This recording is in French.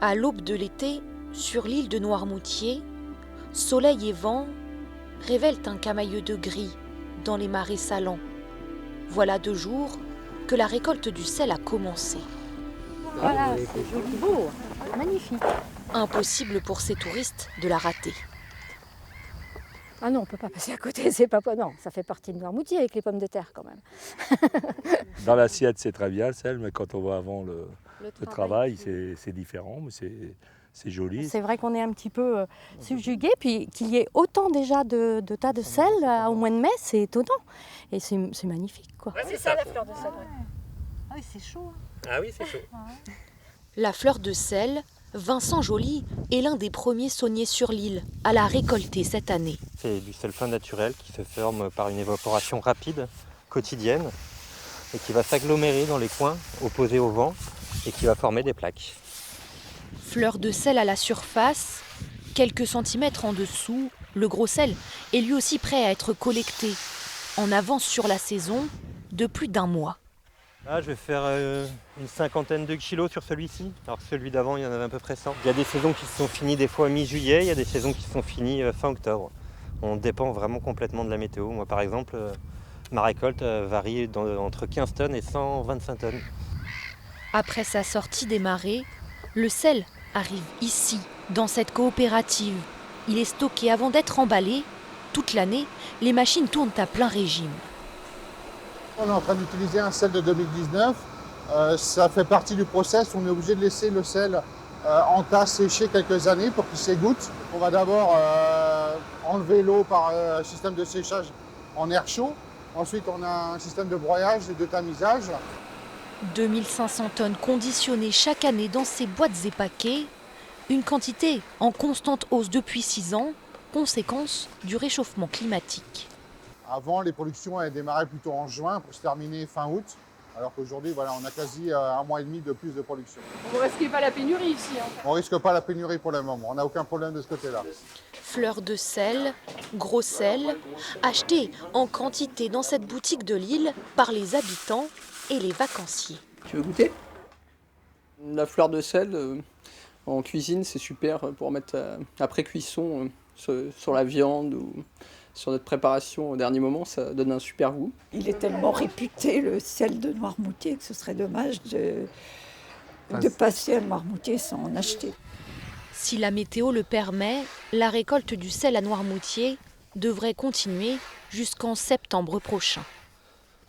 À l'aube de l'été, sur l'île de Noirmoutier, soleil et vent révèlent un camailleux de gris dans les marais salants. Voilà 2 jours que la récolte du sel a commencé. Voilà, c'est joli, beau, magnifique. Impossible pour ces touristes de la rater. Ah non, on ne peut pas passer à côté, c'est pas... Non, ça fait partie de Noirmoutier avec les pommes de terre quand même. Dans l'assiette, c'est très bien le sel, mais quand on voit avant le travail, c'est différent, mais c'est joli. C'est vrai qu'on est un petit peu subjugué, puis qu'il y ait autant déjà de tas de sel au mois de mai, c'est étonnant. Et c'est magnifique, quoi. Ouais, c'est ça la fleur de sel. Ah oui, c'est chaud. Ah oui, c'est chaud. La fleur de sel, Vincent Joly est l'un des premiers sauniers sur l'île à la récolter cette année. C'est du sel fin naturel qui se forme par une évaporation rapide, quotidienne, et qui va s'agglomérer dans les coins opposés au vent et qui va former des plaques. Fleur de sel à la surface, quelques centimètres en dessous, le gros sel est lui aussi prêt à être collecté, en avance sur la saison de plus d'1 mois. Là, je vais faire une 50aine de kilos sur celui-ci. Alors celui d'avant, il y en avait à peu près 100. Il y a des saisons qui se sont finies des fois mi-juillet, il y a des saisons qui se sont finies fin octobre. On dépend vraiment complètement de la météo. Moi, par exemple, ma récolte varie entre 15 tonnes et 125 tonnes. Après sa sortie des marais, le sel arrive ici, dans cette coopérative. Il est stocké avant d'être emballé. Toute l'année, les machines tournent à plein régime. On est en train d'utiliser un sel de 2019. Ça fait partie du process. On est obligé de laisser le sel en tas sécher quelques années pour qu'il s'égoutte. On va d'abord enlever l'eau par un système de séchage en air chaud. Ensuite, on a un système de broyage et de tamisage. 2500 tonnes conditionnées chaque année dans ces boîtes et paquets. Une quantité en constante hausse depuis 6 ans, conséquence du réchauffement climatique. Avant, les productions avaient démarré plutôt en juin pour se terminer fin août. Alors qu'aujourd'hui, voilà, on a quasi 1 mois et demi de plus de production. Vous ne risquez pas la pénurie ici, hein. On ne risque pas la pénurie pour le moment. On n'a aucun problème de ce côté-là. Fleur de sel, gros sel, acheté en quantité dans cette boutique de l'île par les habitants et les vacanciers. Tu veux goûter? La fleur de sel en cuisine, c'est super pour mettre après cuisson sur la viande ou sur notre préparation au dernier moment, ça donne un super goût. Il est tellement réputé, le sel de Noirmoutier, que ce serait dommage de passer à Noirmoutier sans en acheter. Si la météo le permet, la récolte du sel à Noirmoutier devrait continuer jusqu'en septembre prochain.